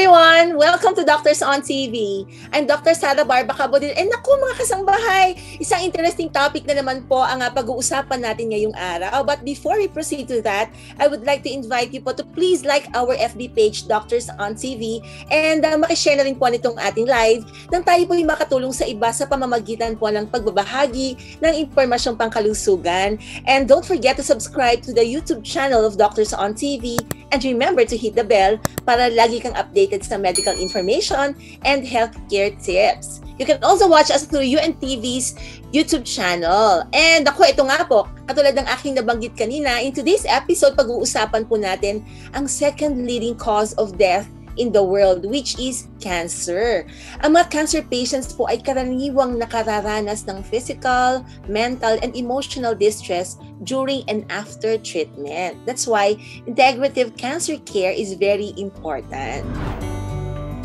everyone! Welcome to Doctors on TV. I'm Dr. Barba-Cabodil. And naku mga kasangbahay, isang interesting topic na naman po ang pag-uusapan natin ngayong araw. But before we proceed to that, I would like to invite you po to please like our FB page, Doctors on TV, and makishare na rin po nitong ating live nang tayo po yung makatulong sa iba sa pamamagitan po ng pagbabahagi ng impormasyong pangkalusugan. And don't forget to subscribe to the YouTube channel of Doctors on TV, and remember to hit the bell para lagi kang updated sa medical information and healthcare tips. You can also watch us through UNTV's YouTube channel. And ako, ito nga po, katulad ng aking nabanggit kanina, in today's episode, pag-uusapan po natin ang second leading cause of death in the world, which is cancer. Ang mga cancer patients po ay karaniwang nakararanas ng physical, mental, and emotional distress during and after treatment. That's why integrative cancer care is very important.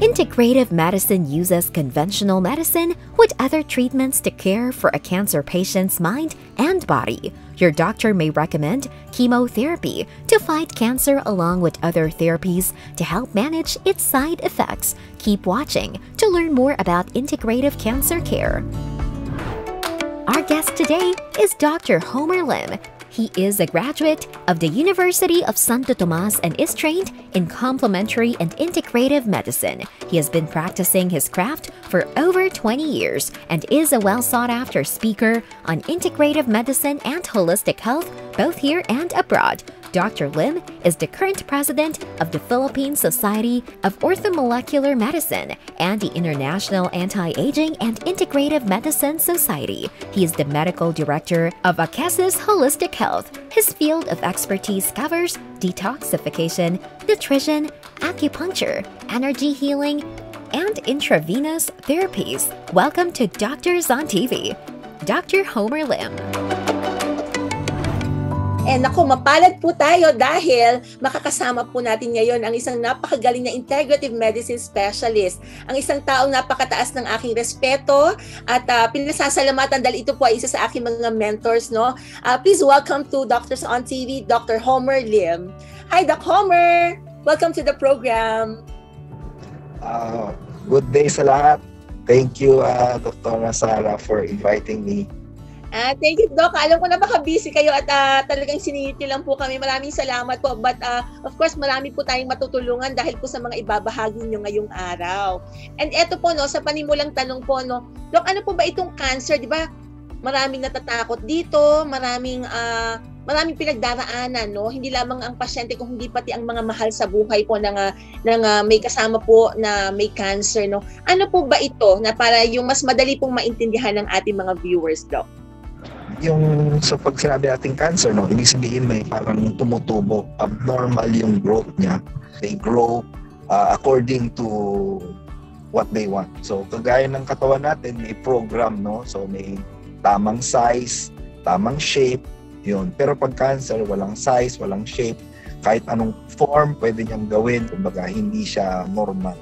Integrative medicine uses conventional medicine with other treatments to care for a cancer patient's mind and body. Your doctor may recommend chemotherapy to fight cancer along with other therapies to help manage its side effects. Keep watching to learn more about integrative cancer care. Our guest today is Dr. Homer Lim. He is a graduate of the University of Santo Tomas and is trained in complementary and integrative medicine. He has been practicing his craft for over 20 years and is a well-sought-after speaker on integrative medicine and holistic health, both here and abroad. Dr. Lim is the current president of the Philippine Society of Orthomolecular Medicine and the International Anti-Aging and Integrative Medicine Society. He is the medical director of Akesis Holistic Health. His field of expertise covers detoxification, nutrition, acupuncture, energy healing, and intravenous therapies. Welcome to Doctors on TV, Dr. Homer Lim. And ako, mapalad po tayo dahil makakasama po natin ngayon ang isang napakagaling na Integrative Medicine Specialist. Ang isang taong napakataas ng aking respeto at pinasasalamatan dahil ito po ay isa sa aking mga mentors. No? Please welcome to Doctors on TV, Dr. Homer Lim. Hi, Doc Homer! Welcome to the program. Good day sa lahat. Thank you, Dr. Sara, for inviting me. Thank you, Doc. Alam ko na baka busy kayo at talagang siningiti lang po kami. Maraming salamat po. But of course, marami po tayong matutulungan dahil po sa mga ibabahagi nyo ngayong araw. And eto po, no, sa panimulang tanong po, no, Doc, ano po ba itong cancer? Di ba maraming natatakot dito, maraming pinagdaraanan, no? Hindi lamang ang pasyente kung hindi pati ang mga mahal sa buhay po ng may kasama po na may cancer, no? Ano po ba ito na para yung mas madali pong maintindihan ng ating mga viewers, Doc? So pag sinabi natin cancer, no, ibig sabihin may parang tumutubo, abnormal yung growth niya. They grow according to what they want. So kagaya ng katawan natin, may program, no? So may tamang size, tamang shape, yun. Pero pag cancer, walang size, walang shape, kahit anong form pwede niyang gawin, kumbaga hindi siya normal.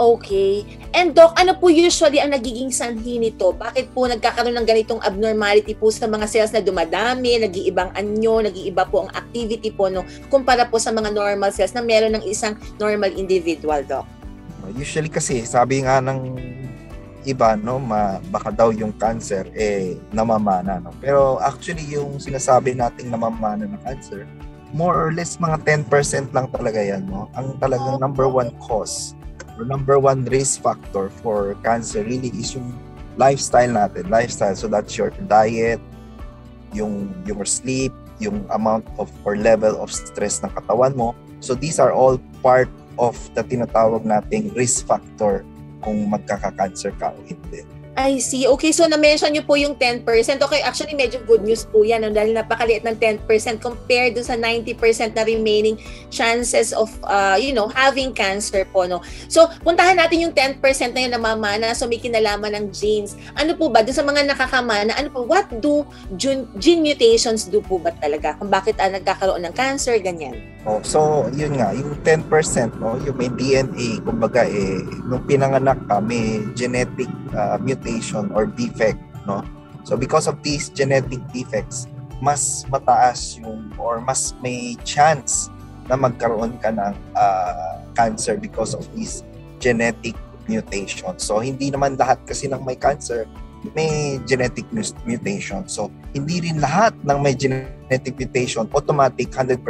Okay. And Doc, ano po usually ang nagiging sanhi nito? Bakit po nagkakaroon ng ganitong abnormality po sa mga cells na dumadami, nag-iibang anyo, nag-iiba po ang activity po, no, kumpara po sa mga normal cells na meron ng isang normal individual, Doc? Usually kasi, sabi nga ng iba, no, baka daw yung cancer namamana, no? Pero actually yung sinasabi nating namamana ng cancer, more or less mga 10% lang talaga yan, no? Ang talagang number one cause or number one risk factor for cancer really is yung lifestyle natin. Lifestyle, so that's your diet, your sleep, yung amount of or level of stress ng katawan mo. So these are all part of the tinatawag nating risk factor kung magkaka-cancer ka o hindi. I see. Okay, so na-mention nyo po yung 10%. Okay, actually medyo good news po yan, no? Dahil napakaliit ng 10% compared do sa 90% na remaining chances of, having cancer po, no? So, puntahan natin yung 10% na yun namamana, so may kinalaman ng genes. Ano po ba, doon sa mga nakakamana, ano po, what do gene mutations do po ba talaga? Kung bakit nagkakaroon ng cancer, ganyan? So, yun nga, yung 10%, no, yung may DNA, kumbaga, nung pinanganak ka, may genetic mutation or defect, no? So, because of these genetic defects, mas mataas yung, or mas may chance na magkaroon ka ng cancer because of this genetic mutation. So, hindi naman lahat kasi ng may cancer may genetic mutation. So, hindi rin lahat ng may genetic mutation automatic 100%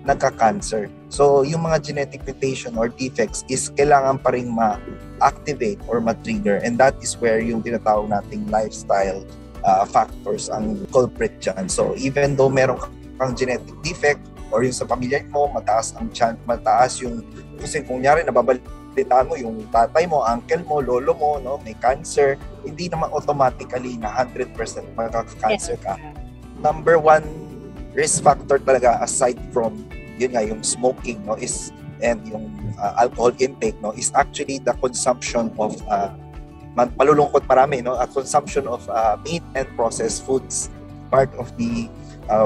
nagka-cancer. So, yung mga genetic mutation or defects is kailangan pa rin ma-activate or ma-trigger, and that is where yung tinatawag nating lifestyle factors ang culprit dyan. So, even though meron kang genetic defect or yung sa pamilya mo, mataas yung, kasi kung nyari nababalitaan mo yung tatay mo, uncle mo, lolo mo, no, may cancer, hindi naman automatically na 100% magkaka-cancer ka. Number one risk factor talaga aside from yun nga yung smoking, no, is and yung alcohol intake, no, is actually the consumption of malulungkot marami, no, a consumption of meat and processed foods. Part of the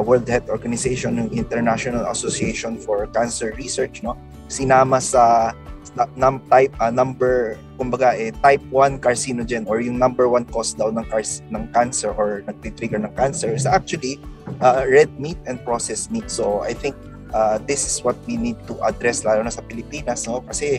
World Health Organization, yung International Association for Cancer Research, no, sinama sa type 1 carcinogen, or yung number 1 cause daw ng cancer or nagtitrigger ng cancer is actually red meat and processed meat. So I think this is what we need to address, lalo na sa Pilipinas, no, kasi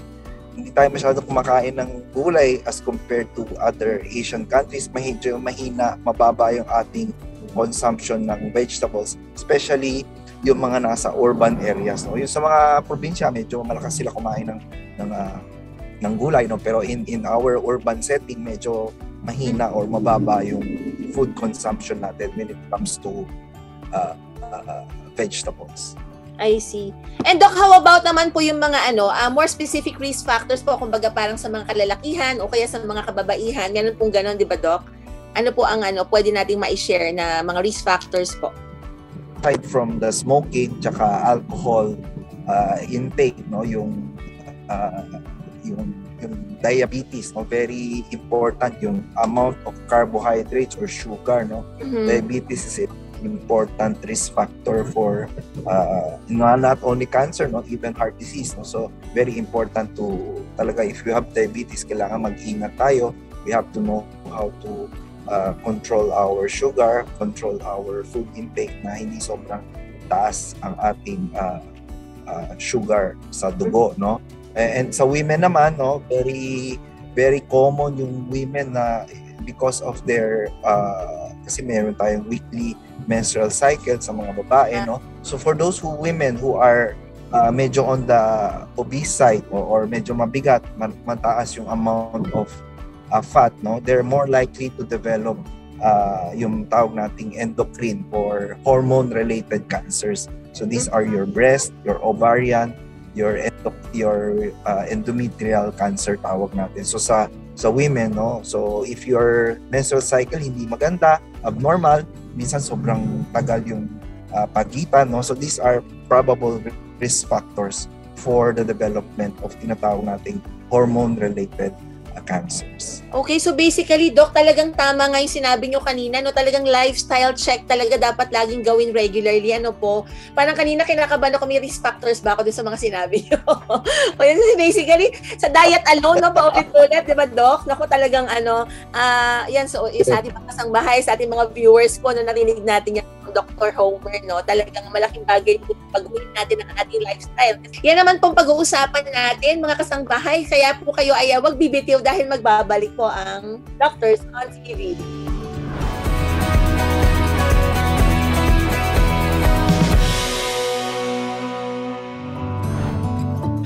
hindi tayo masyado kumakain ng gulay as compared to other Asian countries. Medyo mahina, mababa yung ating consumption ng vegetables, especially yung mga nasa urban areas, no. Yung sa mga probinsya medyo malakas sila kumain ng gulay, no, pero in our urban setting medyo mahina or mababa yung food consumption natin when it comes to vegetables. I see. And Doc, how about naman po yung mga more specific risk factors po, kumbaga parang sa mga kalalakihan o kaya sa mga kababaihan, ganun pong ganun, di ba, Doc? Ano po ang pwede nating ma-share na mga risk factors po? Aside from the smoking tsaka alcohol intake, no, yung diabetes, no, very important yung amount of carbohydrates or sugar, no. Diabetes is an important risk factor for not only cancer, no, even heart disease, no. So very important to talaga, if you have diabetes, kailangan mag-ingat tayo. We have to know how to control our sugar, control our food intake na hindi sobrang taas ang ating sugar sa dugo, no. And sa women naman, no, very very common yung women na because of their kasi meron tayong weekly menstrual cycle sa mga babae, no. So for those women who are medyo on the obese side or medyo mabigat, mataas yung amount of fat, no, they're more likely to develop yung tawag nating endocrine or hormone-related cancers. So these are your breast, your ovarian, your endometrial cancer tawag natin. So sa women, no, so if your menstrual cycle hindi maganda, abnormal, minsan sobrang tagal yung pagitan, no, so these are probable risk factors for the development of tinatawag nating hormone-related cancers. Okay, so basically, Doc, talagang tama nga yung sinabi nyo kanina, no, talagang lifestyle check talaga dapat laging gawin regularly, po. Parang kanina kinakabahan ako, may risk factors ba ako dun sa mga sinabi nyo? O yan, basically, sa diet alone, no, paulit-ulit, di ba, Doc? Naku, talagang yan, so sa ating mga kasangbahay, sa ating mga viewers po, no, narinig natin yan, Dr. Homer, no, talagang malaking bagay po pag-uwi natin ang ating lifestyle. Yan naman pong pag-uusapan natin, mga kasangbahay, kaya po kayo ay wag bibitiw dahil magbabalik po ang Doctors on TV.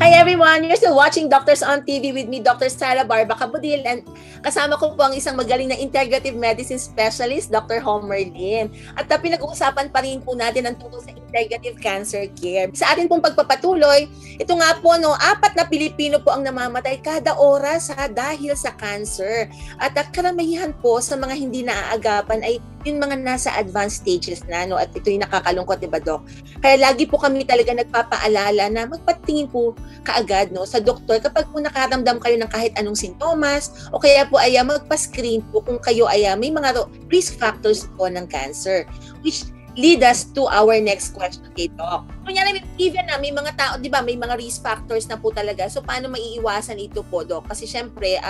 Hi everyone! You're still watching Doctors on TV with me, Dr. Barba-Cabodil, and kasama ko po ang isang magaling na Integrative Medicine Specialist, Dr. Homer Lim. At pinag-uusapan pa rin po natin ang tungkol sa integrative cancer care. Sa atin pong pagpapatuloy, ito nga po, no, 4 na Pilipino po ang namamatay kada oras dahil sa cancer. At karamihan po sa mga hindi naaagapan ay yung mga nasa advanced stages na, no, at ito yung nakakalungkot, diba, Doc? Kaya lagi po kami talaga nagpapaalala na magpatingin po kaagad, no, sa doktor kapag po nakaramdam kayo ng kahit anong sintomas o kaya po ay magpa-screen po kung kayo ay may mga risk factors po ng cancer, which lead us to our next question, kay Doc. Kunyari, even na may mga tao, di ba, may mga risk factors na po talaga. So, paano maiiwasan ito po, Doc? Kasi syempre,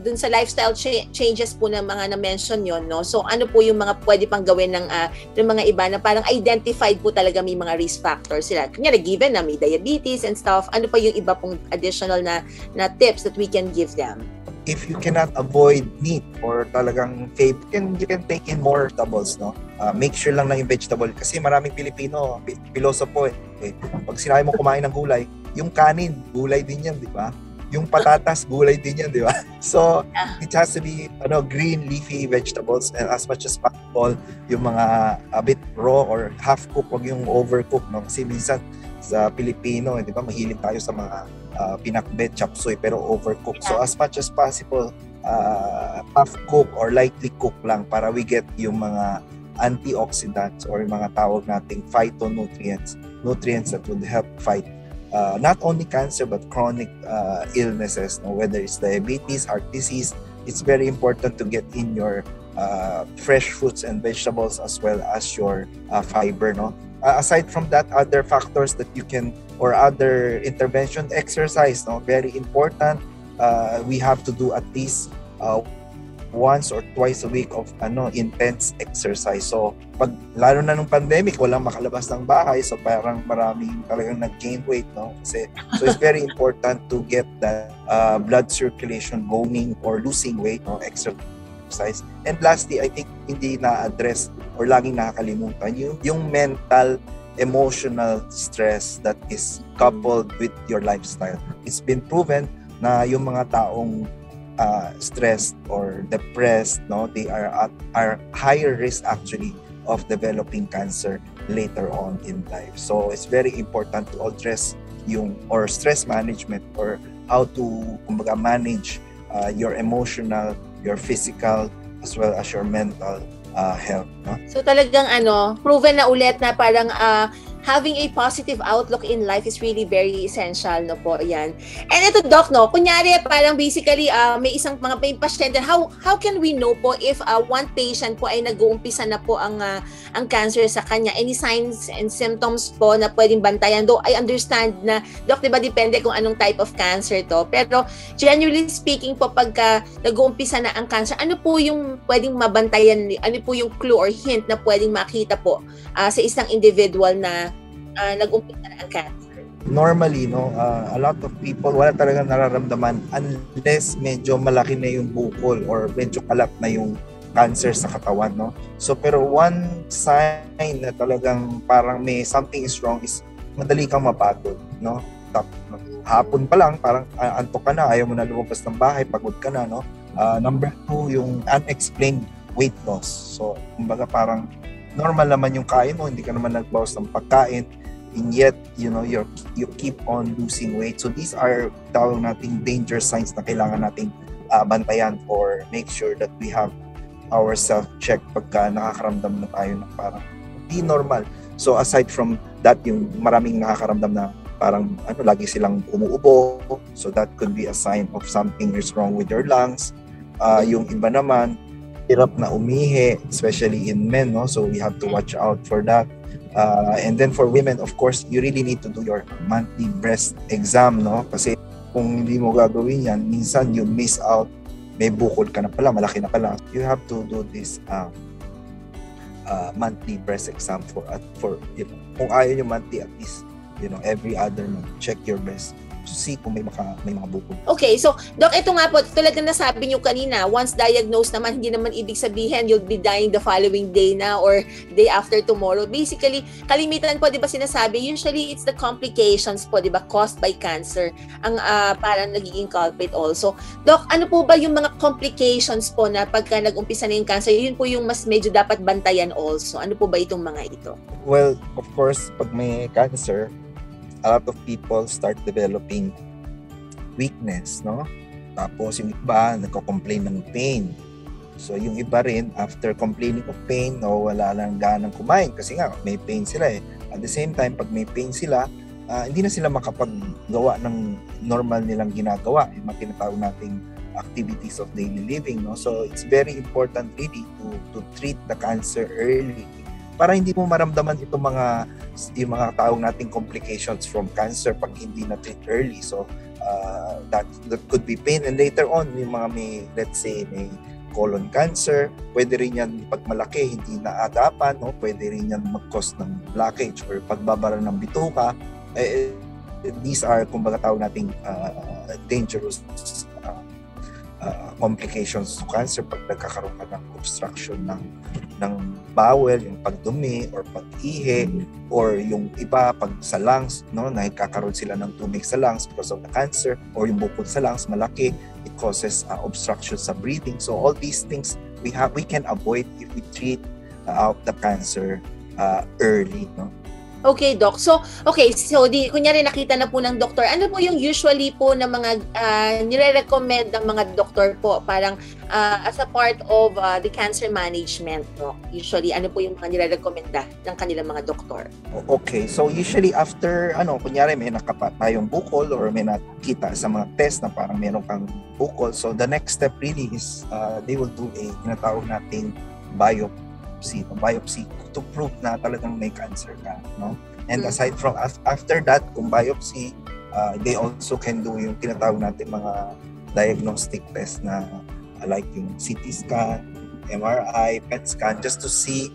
dun sa lifestyle changes po ng mga na-mention yon, no? So ano po yung mga pwede pang gawin ng mga iba na parang identified po talaga may mga risk factors sila. Kunyari, given na may diabetes and stuff, ano pa yung iba pong additional na tips that we can give them? If you cannot avoid meat or talagang you can take in more vegetables, no? Make sure lang na yung vegetable kasi maraming Pilipino, pilosopo pag sinabi mo kumain ng gulay, yung kanin, gulay din yan, di ba? Yung patatas, gulay din yan, di ba? So, it has to be green leafy vegetables and as much as possible, yung mga a bit raw or half cooked, wag yung overcooked, no? Kasi minsan sa Pilipino, di ba, mahilig tayo sa mga pinakbet, chapsuy, pero overcooked. So as much as possible, half cook or lightly cook lang para we get yung mga antioxidants or yung mga tawag nating phytonutrients, nutrients that would help fight not only cancer but chronic illnesses, no? Whether it's diabetes, heart disease. It's very important to get in your fresh fruits and vegetables as well as your fiber, no? Aside from that, other factors that you can or other intervention, exercise, no? Very important. We have to do at least once or twice a week of intense exercise. So pag lalo na nung pandemic, walang makalabas ng bahay, so parang maraming talagang nag-gain weight, no? Kasi so it's very important to get that blood circulation going or losing weight, no? Exercise. And lastly, I think hindi na-address or laging nakakalimutan yung mental, emotional stress that is coupled with your lifestyle. It's been proven na yung mga taong stressed or depressed, no, they are higher risk actually of developing cancer later on in life. So it's very important to address yung stress management or how to kumbaga manage your emotional, your physical, as well as your mental health, no? So talagang proven na ulit na parang having a positive outlook in life is really very essential, no po, yan. And ito, Doc, no, kunyari parang basically may isang mga pasyente, how can we know po if one patient po ay nag-uumpisa na po ang cancer sa kanya? Any signs and symptoms po na pwedeng bantayan? Though I understand na, Doc, diba depende kung anong type of cancer to, pero generally speaking po, pagka nag-uumpisa na ang cancer, ano po yung pwedeng mabantayan, ano po yung clue or hint na pwedeng makita po sa isang individual na nag-umpisa na ang cancer? Normally, no, a lot of people wala talagang nararamdaman unless medyo malaki na yung bukol or medyo kalat na yung cancer sa katawan, no? So pero one sign na talagang parang may something is wrong is madali kang mapagod, no? Hapon pa lang parang antok ka na, ayaw mo na lumabas ng bahay, pagod ka na, no? Number 2, yung unexplained weight loss. So kumbaga parang normal naman yung kain mo, hindi ka naman nagbawas ng pagkain, and yet you keep on losing weight. So these are tawag nating danger signs na kailangan nating bantayan or make sure that we have our self-check pagka nakakaramdam na tayo ng parang hindi normal. So aside from that, yung maraming nakakaramdam na parang lagi silang umuubo, so that could be a sign of something is wrong with your lungs. Yung iba naman hirap na umihi, especially in men, no? So we have to watch out for that. And then for women, of course, you really need to do your monthly breast exam, no? Kasi kung hindi mo gagawin yan, minsan you miss out, may bukol ka na pala, malaki na pala. You have to do this monthly breast exam for kung ayaw nyo monthly, at least every other month, check your breast to see kung may mga bukol. Okay, so Doc, ito nga po, tulad na nasabi niyo kanina, once diagnosed naman, hindi naman ibig sabihin you'll be dying the following day na or day after tomorrow. Basically, kalimitan po, di ba sinasabi, usually it's the complications po, di ba, caused by cancer, ang parang nagiging culprit also. Doc, ano po ba yung mga complications po na pagka nag-umpisa na yung cancer, yun po yung mas medyo dapat bantayan also? Ano po ba itong mga ito? Well, of course, pag may cancer, a lot of people start developing weakness, no? Tapos yung iba nagko-complain ng pain. So yung iba rin, after complaining of pain, wala lang ganang kumain kasi nga may pain sila eh. At the same time, pag may pain sila, hindi na sila makapaggawa ng normal nilang ginagawa, yung mga tinatawag nating activities of daily living, no? So it's very important really to treat the cancer early para hindi mo maramdaman yung mga taong nating complications from cancer pag hindi na treat early. So that could be pain, and later on yung mga may, let's say, may colon cancer, pwede rin yan pag malaki hindi naagapan, no? Pwede rin yan mag-cause ng blockage or pagbabara ng bituka. These are, kumbaga tawag nating dangerous complications to cancer pag nagkakaroon ka ng obstruction ng bowel, yung pagdumi or pag-ihi, or yung iba pag sa lungs, no, nagkakaroon sila ng tubig sa lungs because of the cancer, or yung bukod sa lungs malaki, it causes obstruction sa breathing. So all these things we can avoid if we treat the cancer early, no. Okay, Doc. So kunyari nakita na po ng doktor, ano po yung usually po na mga nire-recommend ng mga doktor po parang as a part of the cancer management, Doc? Usually, ano po yung mga nire-recommenda ng kanilang mga doktor? Okay. So usually after, kunyari may nakapa tayong bukol or may nakita sa mga test na parang meron kang bukol, so the next step really is they will do a tinatawag nating biopsy to prove na talagang may cancer ka, no? And aside from after that, kung biopsy, they also can do yung tinatawag natin mga diagnostic test na like yung CT scan, MRI, PET scan, just to see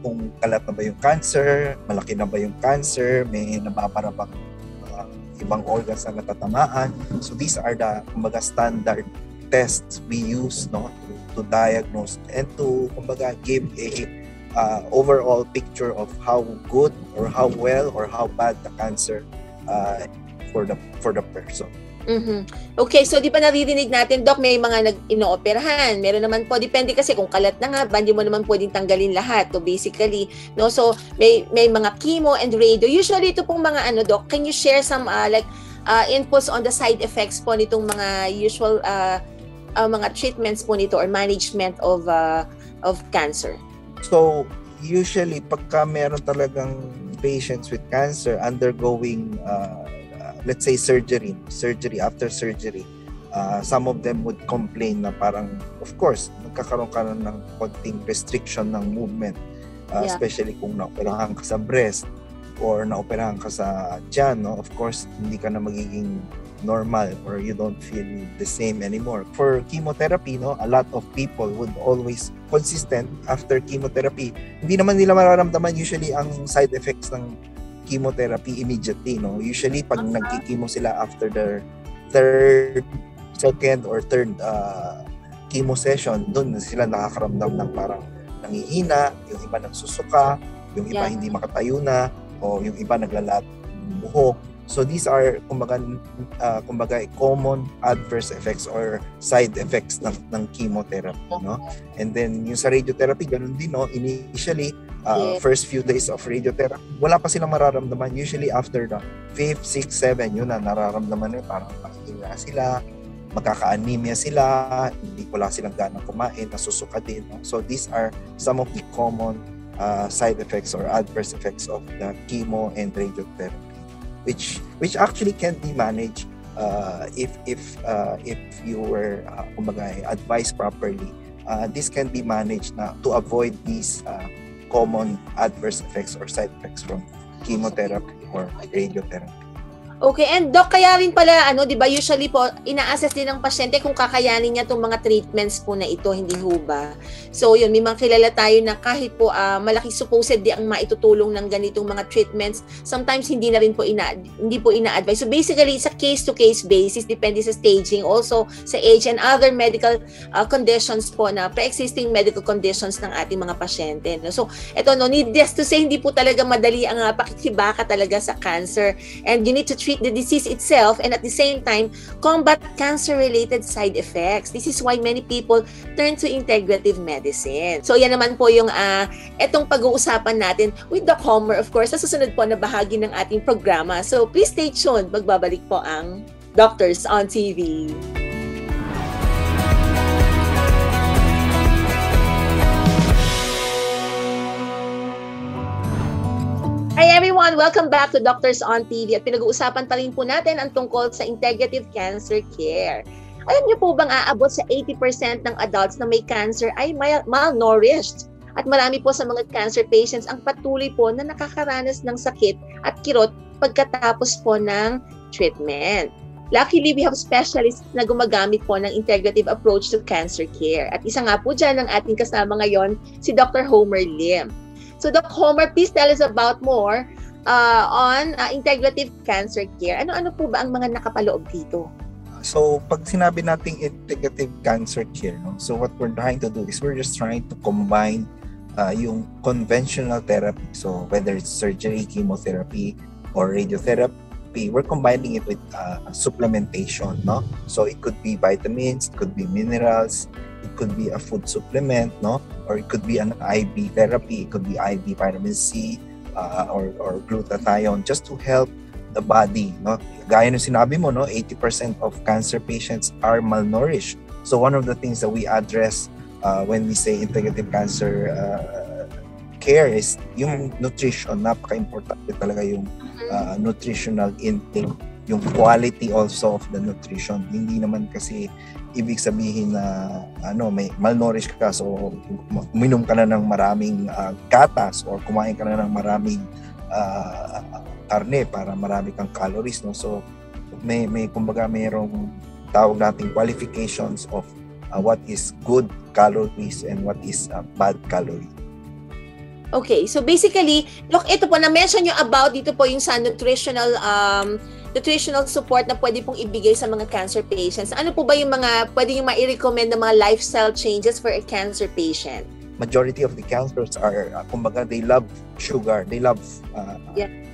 kung kalat na ba yung cancer, malaki na ba yung cancer, may nababara bang ibang organs na natatamaan. So these are the kumbaga standard tests we use, no, to diagnose and to kumbaga give a overall picture of how good or how well or how bad the cancer for the person. Okay, so di ba naririnig natin, Doc, may mga inooperahan, meron naman po, depende kasi kung kalat na nga, hindi mo naman pwedeng tanggalin lahat. So basically, no, so may mga chemo and radio. Usually ito pong mga Doc, can you share some inputs on the side effects po nitong mga usual mga treatments po nito or management of cancer? So, usually, pagka meron talagang patients with cancer undergoing, let's say, surgery, after surgery, some of them would complain na parang, of course, magkakaroon ka ng konting restriction ng movement, especially kung naoperahan ka sa breast or naoperahan ka sa tiyan, no? Of course, hindi ka na magiging normal or you don't feel the same anymore. For chemotherapy, no, a lot of people would always consistent after chemotherapy. Hindi naman nila mararamdaman usually ang side effects ng chemotherapy immediately, no. Usually pag nagki-chemo sila after their second or third chemo session, doon sila nakakaramdam ng parang nangihina, yung iba nagsusuka, yung iba hindi makatayo na, o yung iba naglalat ng buhok. So these are kumbaga common adverse effects or side effects ng chemotherapy, no? And then yung sa radiotherapy ganun din, no? Initially first few days of radiotherapy, wala pa silang mararamdaman. Usually after the 5th, 6th, 7, yun na nararamdaman nila, parang mahina sila, magkaka-anemia sila, hindi wala silang ganang kumain, nasusuka din, no? So these are some of the common side effects or adverse effects of the chemo and radiotherapy, which actually can be managed if you were kumbaga advised properly. This can be managed na to avoid these common adverse effects or side effects from chemotherapy or radiotherapy. Okay, and Doc, kaya rin pala, di ba, usually po, ina-assess din ng pasyente kung kakayanin niya itong mga treatments po na ito, hindi ho ba? So, yun, may mga kilala tayo na kahit po malaki supposedly ang maitutulong ng ganitong mga treatments, sometimes hindi na rin po hindi po ina-advise. So, basically, it's a case-to-case basis, depende sa staging, also sa age and other medical conditions po na pre-existing medical conditions ng ating mga pasyente. No? So, ito, needless to say, hindi po talaga madali ang pakikibaka talaga sa cancer, and you need to treat the disease itself and at the same time combat cancer-related side effects. This is why many people turn to integrative medicine. So yan naman po yung etong pag-uusapan natin with Doc Homer, of course, sa susunod po na bahagi ng ating programa. So please stay tuned. Magbabalik po ang Doctors on TV. Hi everyone! Welcome back to Doctors on TV at pinag-uusapan pa rin po natin ang tungkol sa integrative cancer care. Alam niyo po bang aabot sa 80% ng adults na may cancer ay malnourished? At marami po sa mga cancer patients ang patuloy po na nakakaranas ng sakit at kirot pagkatapos po ng treatment. Luckily, we have specialists na gumagamit po ng integrative approach to cancer care. At isa nga po dyan ang ating kasama ngayon, si Dr. Homer Lim. So, Dr. Homer, please tell us about more on integrative cancer care. Ano-ano po ba ang mga nakapaloob dito? So, pag sinabi nating integrative cancer care, so what we're trying to do is we're just trying to combine yung conventional therapy. So, whether it's surgery, chemotherapy, or radiotherapy, we're combining it with supplementation, no? So, it could be vitamins, it could be minerals, it could be a food supplement, no? Or it could be an IV therapy, it could be IV vitamin C, or glutathione, just to help the body, no? Gaya ng sinabi mo, no, 80% of cancer patients are malnourished. So one of the things that we address when we say integrative cancer care is yung nutrition. Napaka-importante talaga yung nutritional intake, yung quality also of the nutrition. Hindi naman kasi ibig sabihin na may malnourished ka, so uminom ka na ng maraming gatas or kumain ka na ng maraming karne para marami kang calories, no? So may kumbaga mayroong tawag nating qualifications of what is good calories and what is bad calorie. Okay, so basically, look, ito po na-mention nyo about dito po yung sa nutritional support na pwede pong ibigay sa mga cancer patients. Ano po ba yung mga pwede yung mai-recommend na mga lifestyle changes for a cancer patient? Majority of the cancers are kumbaga they love sugar, they love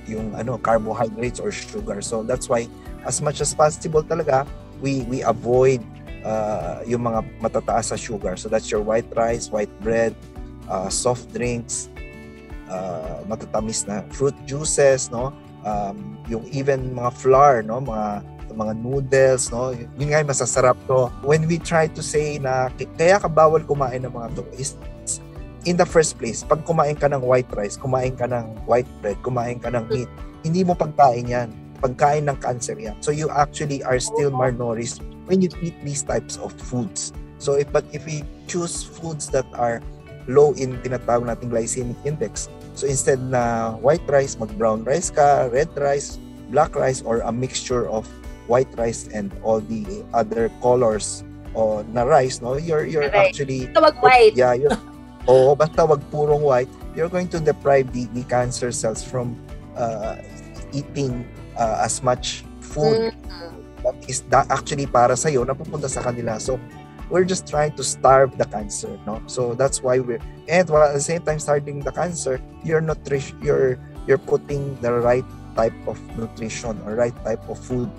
yung carbohydrates or sugar. So that's why as much as possible talaga we avoid yung mga matataas sa sugar. So that's your white rice, white bread, soft drinks, matatamis na fruit juices, no? Yung even mga flour, no, mga noodles, no, yun nga masasarap to. When we try to say na kaya ka bawal kumain ng mga to is in the first place, pag kumain ka ng white rice, kumain ka ng white bread, kumain ka ng meat, hindi mo pagkain yan. Pagkain ng cancer yan. So you actually are still malnourished when you eat these types of foods. So if we choose foods that are low in tinatawag nating glycemic index, so instead na white rice, mag-brown rice ka, red rice, black rice, or a mixture of white rice and all the other colors na rice, no, you're actually tawag white. Yeah, basta wag purong white, you're going to deprive the cancer cells from eating as much food that is actually para sa'yo na pupunta sa kanila. So we're just trying to starve the cancer, no? So that's why and while at the same time starving the cancer, you're putting the right type of nutrition or right type of food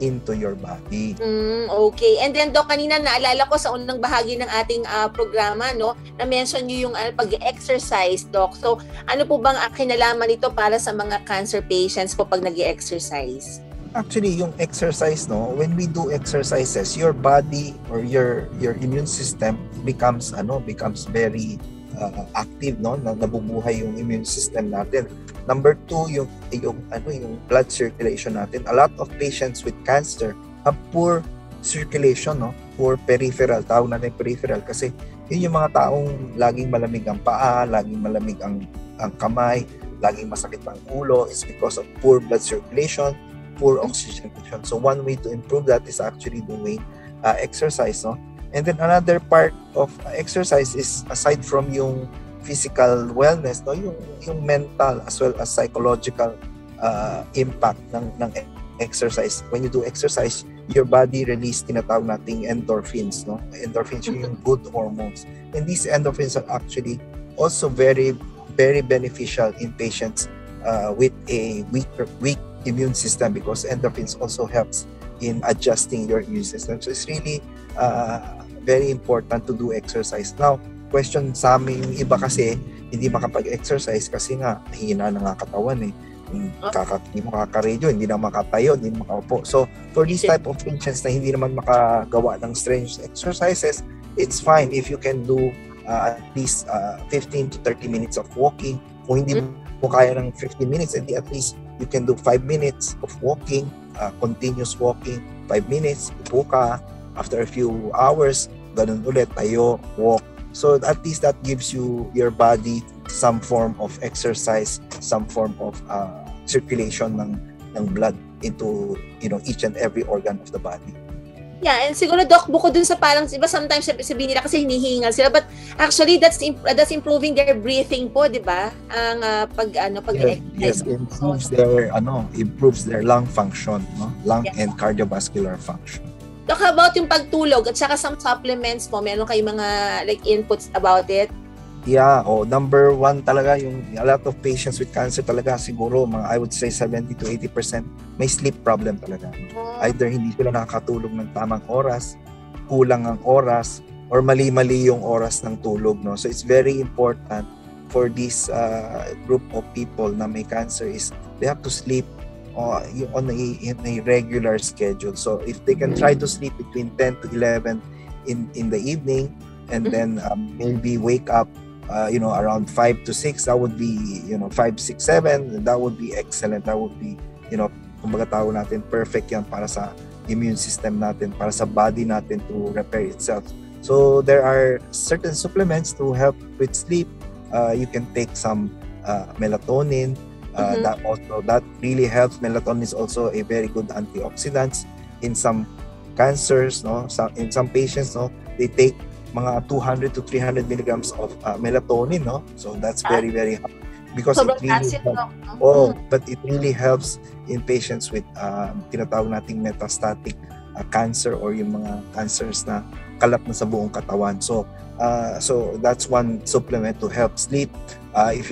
into your body. Okay. And then, Doc, kanina naalala ko sa unang bahagi ng ating programa, no, na-mention nyo yung pag-exercise, Doc. So, ano po bang kinalaman nito para sa mga cancer patients po pag nag-exercise? Actually, yung exercise, no, when we do exercises, your body or your immune system becomes very active, no, nabubuhay yung immune system natin. Number 2, yung blood circulation natin. A lot of patients with cancer have poor circulation, no? Poor peripheral. Tawag natin peripheral kasi yun yung mga taong laging malamig ang paa, laging malamig ang kamay, laging masakit ang ulo. It's because of poor blood circulation, poor oxygenation. So one way to improve that is actually doing exercise, no? And then another part of exercise is aside from yung physical wellness, no, yung mental as well as psychological impact ng exercise. When you do exercise, your body release tinatawag nating endorphins, no? Endorphins yung good hormones. And these endorphins are actually also very, very beneficial in patients with a weak immune system because endorphins also helps in adjusting your immune system. So it's really very important to do exercise. Now, question sa amin, yung iba kasi hindi makapag-exercise kasi nga hina na nga katawan eh. Hindi mo kakaradyo, hindi na makatayo, hindi makaupo. So, for these type of patients na hindi naman makagawa ng strange exercises, it's fine if you can do at least 15 to 30 minutes of walking. Kung hindi mo kaya ng 15 minutes, at least you can do 5 minutes of walking, continuous walking, 5 minutes, upo ka, after a few hours, ganun ulit, tayo, walk, So at least that gives your body some form of exercise, some form of circulation ng blood into each and every organ of the body. Yeah, and siguro Doc, bukod dun sa parang, iba sometimes sabihin nila kasi hinihingal sila, but actually that's improving their breathing po, di ba? Ang yes, improves their lung function, no? Lung and cardiovascular function. Doc, how about yung pagtulog at saka some supplements po? Meron kayong mga like inputs about it? Yeah, number one talaga a lot of patients with cancer talaga siguro I would say 70 to 80% may sleep problem talaga. Either hindi sila nakakatulog ng tamang oras, kulang ang oras, or mali-mali yung oras ng tulog, no? So it's very important for this group of people na may cancer is they have to sleep on a regular schedule. So if they can try to sleep between 10 to 11 in the evening and then maybe wake up around 5 to 6, that would be 5, 6, 7, that would be excellent. That would be kumbaga tawag natin perfect yan para sa immune system natin, para sa body natin to repair itself. So there are certain supplements to help with sleep. You can take some melatonin. That really helps. Melatonin is also a very good antioxidant. In some cancers, in some patients, they take mga 200 to 300 milligrams of melatonin, no? So that's very, very hard because it really helps. But it really helps in patients with tinatawag nating metastatic cancer or yung mga cancers na kalat na sa buong katawan. So that's one supplement to help sleep. If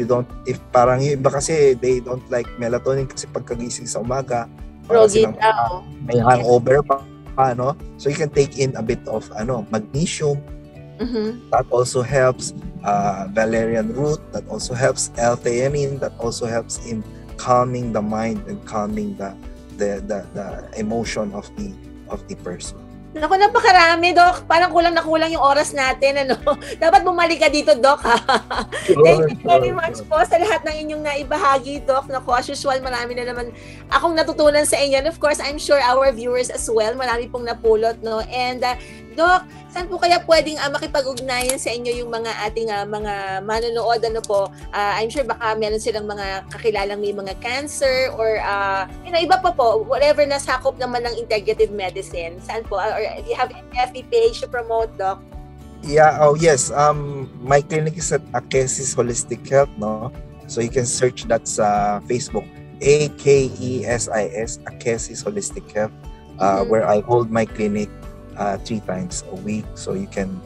parang yung iba kasi they don't like melatonin kasi pagkagising sa umaga, may hangover pa, no? So you can take in a bit of magnesium. That also helps. Valerian root, that also helps. L-theanine, that also helps in calming the mind and calming the emotion of the person. Naku, napakarami, Doc. Parang kulang na kulang yung oras natin, Dapat bumalik ka dito, Doc, ha? Thank you very much po sa lahat ng inyong naibahagi, Doc. Naku, as usual, marami na naman akong natutunan sa inyo. And of course, I'm sure our viewers as well, marami pong napulot, no? And, Doc, saan po kaya pwedeng makipag-ugnayan sa inyo yung mga ating mga manonood, I'm sure baka meron silang mga kakilalang may mga cancer or, iba pa po, whatever na sakop naman ng integrative medicine. Saan po? Or do you have an FB page to promote, Doc? Yeah, yes. My clinic is at Akesis Holistic Health, no? So you can search that sa Facebook, AKESIS, Akesis Holistic Health, where I hold my clinic 3 times a week. So you can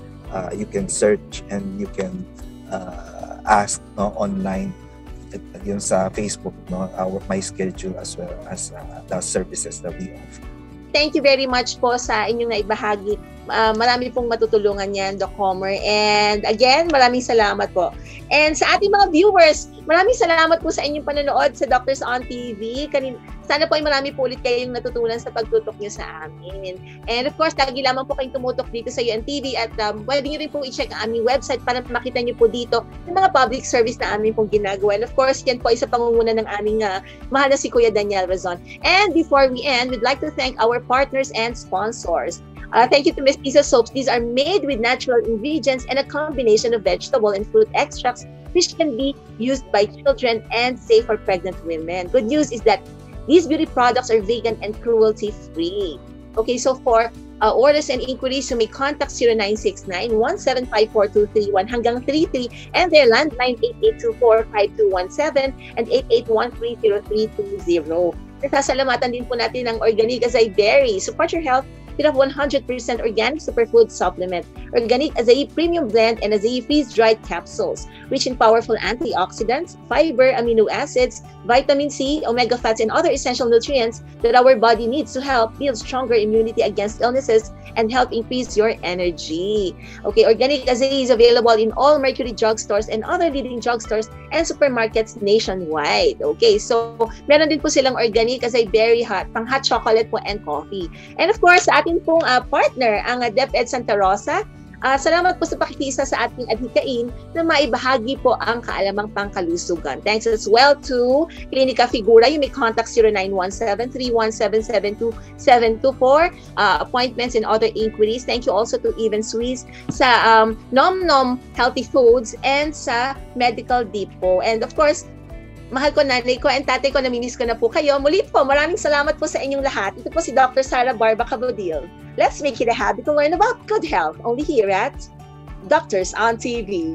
search and you can ask online yun sa Facebook, my schedule as well as the services that we offer. Thank you very much po sa inyong naibahagi. Marami pong matutulungan yan, Doc Homer. And again, maraming salamat po. And sa ating mga viewers, maraming salamat po sa inyong panonood sa Doctors on TV. Sana po ay marami po ulit kayong natutunan sa pagtutok nyo sa amin. And of course, lagi lamang po kayong tumutok dito sa UNTV at pwede nyo rin po i-check ang aming website para makita nyo po dito yung mga public service na aming pong ginagawa. And of course, yan po ay sa pangunguna ng aming mahal na si Kuya Daniel Razon. And before we end, we'd like to thank our partners and sponsors. Thank you to Miss Lisa Soaps. These are made with natural ingredients and a combination of vegetable and fruit extracts which can be used by children and safe for pregnant women. Good news is that these beauty products are vegan and cruelty-free. Okay, so for orders and inquiries, you may contact 0969-1754231 hanggang 33 and their landline 8824-5217 and 8813-0320. Nasasalamatan din po natin ang Organic Acai Berry. Support your health with a 100% organic superfood supplement. Organic Acai Premium Blend and Acai Freeze-Dried Capsules, rich in powerful antioxidants, fiber, amino acids, vitamin C, omega fats, and other essential nutrients that our body needs to help build stronger immunity against illnesses and help increase your energy. Okay, Organic Acai is available in all Mercury drugstores and other leading drugstores and supermarkets nationwide. Okay, so meron din po silang Organic Acai Berry pang hot chocolate po and coffee. And of course, sa ating pong partner, ang DepEd Santa Rosa, Salamat po sa pakikisa sa ating adhikain na maibahagi po ang kaalamang pangkalusugan. Thanks as well to Klinika Figura. You may contact 0917-317-72724. Appointments and other inquiries. Thank you also to Even Swiss sa Nom Nom Healthy Foods and sa Medical Depot. And of course, mahal ko nanay ko and tatay ko, namimiss ko na po kayo. Muli po, maraming salamat po sa inyong lahat. Ito po si Dr. Sara Barba-Cabodil. Let's make it a habit to learn about good health only here at Doctors on TV.